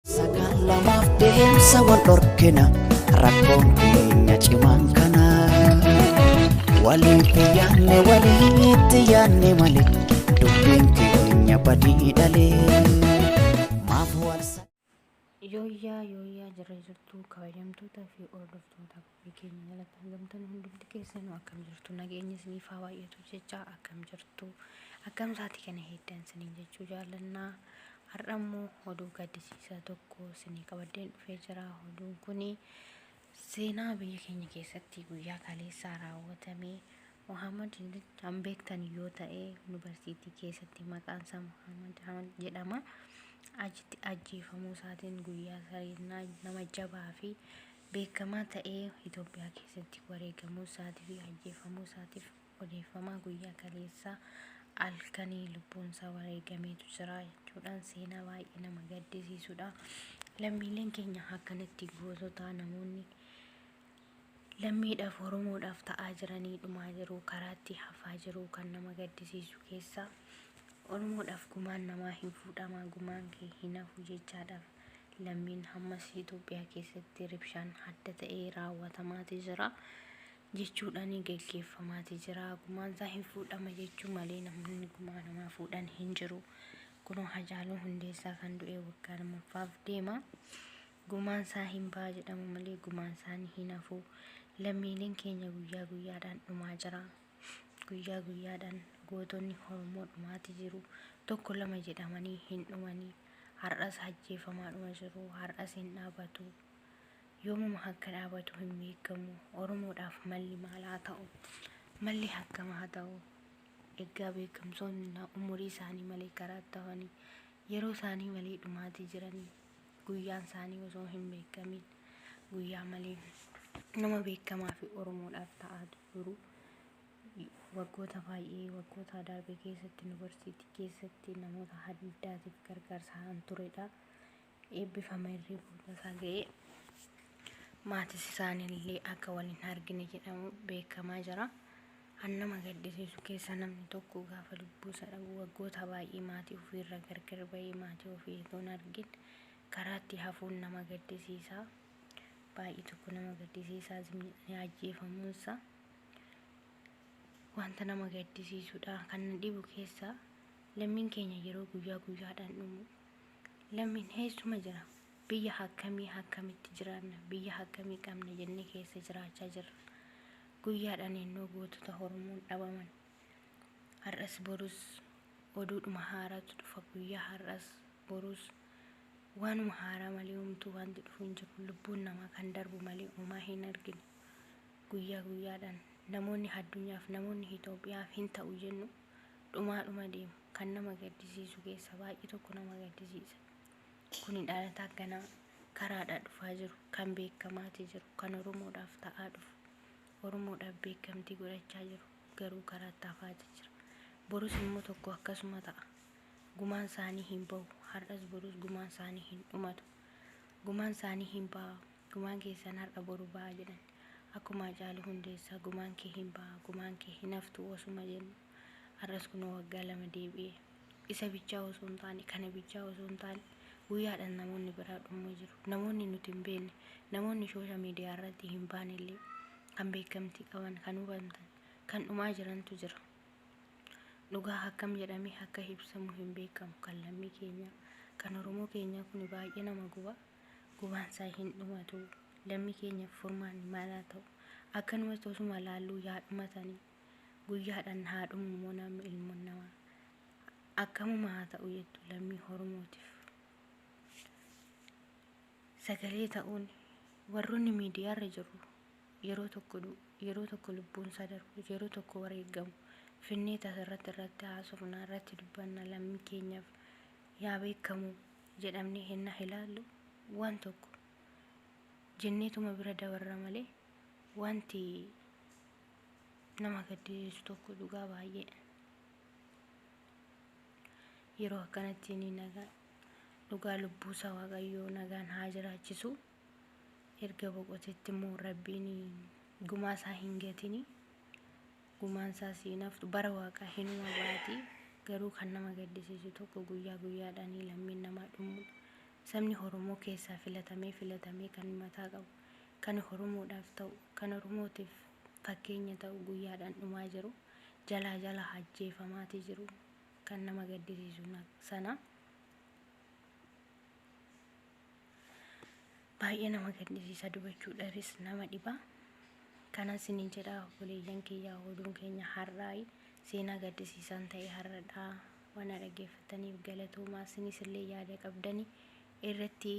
Lamaaf deemsa wal dhorkina rakkoon keenya cimaan kana walitti yaanne malee dubbiin keenya badii dhalee maaf walsa. Yooyyaa jirra jirtu kabajamtootaa fi hordoftoota keenya jalatti argamtan hundumti keessanuu akkam jirtu nageenya isiniif haa baay'atu jecha akkam jirtu akkam saatii kana heddaan isiniin jechuu jaallannaa. Har'ammoo oduu gaddisiisaa tokko isinii qabadeen dhufee jira. Oduun kuni seenaa biyya keenya keessatti guyyaa kaleessaa raawwatame Muhammad kan beektan yoo ta'e yuunivarsiitii keessatti maqaan isaa Muhammad jedhama. Achitti ajjeefamuu isaatiin guyyaa seenaa nama jabaa fi beekamaa ta'ee Itoophiyaa keessatti wareegamuu isaatii fi ajjeefamuu isaatiif odeeffamaa guyyaa kaleessaa alkanii lubbuun isaa wareegameetu jira jechuudhaan seenaa baay'ee nama gaddisiisudha. Lammiileen keenya akkanatti gootota namoonni lammiidhaaf Oromoodhaaf ta'aa jiranii dhumaa jiru, karaatti hafaa jiru. Kan nama gaddisiisu keessa Oromoodhaaf gumaan namaa hin fuudhama, gumaan kee hin hafu jechaadhaaf lammiin hammas Itoophiyaa keessatti ribshaan adda ta'ee raawwatamaati jira jechuudhaan gaggeeffamaati jira. Gumaan isaa hin fuudhama jechuu malee namni gumaa namaa fuudhan hin jiru. Kunoo Hacaaluu Hundeessaa kan du'e waggaa lammaffaaf deema. Gumaan isaa hin ba'a jedhamu malee gumaan isaanii hin hafu. Lammiileen keenya guyyaa guyyaadhaan dhumaa jira. Guyyaa guyyaadhaan gootonni Oromoo dhumaati jiru. Tokko lama jedhamanii hin dhumanii. Har'as ajjeefamaa dhuma jiru. Har'as hin dhaabatu. Yoomuma akka dhaabatu hin beekamu. Oromoodhaaf malli maal haa ta'u? Malli akkam haa ta'u? Egaa beekamsoonni umurii isaanii malee karaatti ta'anii yeroo isaanii malee dhumaati jiranii. Guyyaan isaanii osoo hin beekamin guyyaa malee nama beekamaa fi Oromoodhaaf ta'aa jiru. Waggoota baay'ee waggoota darbe keessatti yuunivarsiitii keessatti namoota addaatiif gargaarsa kan turedha. Eebbifama irree booda isaa ga'ee maatis isaaniillee akka waliin argine jedhamu beekamaa jira. Kan nama gaddisiisu keessa namni tokko gaafa lubbuu isaa dhabu waggoota baay'ee maatii ofiirra gargar bahee maatii ofii osoo hin argin karaatti hafuun nama gaddisiisa. Baay'ee tokko nama gaddisiisaa zimni ajjeefamuunsa wanta nama gaddisiisudha. Kan dhibu keessa lammiin keenya yeroo guyyaa guyyaadhaan dhumu lammiin eessuma jira? Biyya akkamitti jiraanna? Biyya akkamii qabna jennee keessa jiraachaa jirra? Guyyaadhaan ennoo gootota Oromoon dhabaman har'as borus oduudhuma haaraatu dhufa. Guyyaa har'as borus waanuma haaraa malee homtuu wanti dhufu hin jiru. Lubbuun namaa kan darbu malee uumaa hin arginu. Guyyaa guyyaadhaan namoonni addunyaaf namoonni Itoophiyaaf hin ta'u jennu dhumaa deemu. Kan nama gaddisiisu keessa baay'ee tokko nama gaddisiisa. Kuni dhaloota akkanaa karaadhaa dhufaa jiru, kan beekamaati jiru, kan Oromoodhaaf ta'aa dhufu, Oromoodhaaf beekamtii godhachaa jiru garuu karaatti hafaa jira. Borus immoo tokko akkasuma ta'a. Gumaan isaanii hin bahu. Har'as borus gumaan isaanii hin dhumatu. Gumaan isaanii hin baha. Gumaan keessan har'a boru ba'a jedhan. Akkuma Hacaaluu Hundeessaa gumaan kee hin baha, gumaan kee hin haftu osuma jennu har'as kunoo waggaa 2 deebi'ee isa bichaa osoo hin taane kana bichaa osoo hin taane guyyaadhaan namoonni biraa dhumaa jiru. Namoonni nuti hin beekne, namoonni sooshaal miidiyaa irratti hin baanellee kan beekamtii qaban, kan hubantan, kan dhumaa jirantu jira. Dhugaa akkam jedhamee akka ibsamu hin beekamu. Kan lammii keenya kan Oromoo keenya kun baay'ee nama guba. Gubaan isaa hin dhumatu. Lammii keenya furmaan maal haa ta'u? Akkanumatti osuma laalluu yaa dhumatanii guyyaadhaan haa dhumu immoo namni ilmoon namaa akkamuma haa ta'u jettu lammii Oromootiif sagalee ta'uun warroonni miidiyaarra jiru yeroo tokko lubbuun isaa darbu, yeroo tokko wareegamu finnee tasarratti haasofnaa irratti dubbanna lammii keenyaaf yaa beekamu jedhamnee hin ilaallu. Waan tokko jenneetuma bira dabarra malee wanti nama gaddisiisu tokko dhugaa baay'ee yeroo akkanatti ni nagaa dhugaa lubbuu isaa Waaqayyoo nagaan haa jiraachisu. Erga boqotetti immoo Rabbiin gumaa isaa hin gatini. Gumaan isaa siinaftu bara Waaqaa hinuma baati. Garuu kan nama gaddisiisu tokko guyyaa guyyaadhaan lammiin namaa dhumuudha. sabni Oromoo keessaa filatamee kan mataa qabu kan Oromoodhaaf ta'u kan Oromootiif fakkeenya ta'u guyyaadhaan dhumaa jiru jala ajjeefamaatii jiru kan nama gaddisiisu sana baay'ee nama gaddisiisa dubachuudhaafis nama dhiba. Kanan sinin jedha obboleeyyan kiyyaa oduun keenya har'aa seenaa gaddisiisan ta'e har'adhaa waan dhaggeeffataniif galatoomaa. Isinis illee yaada qabdanii irratti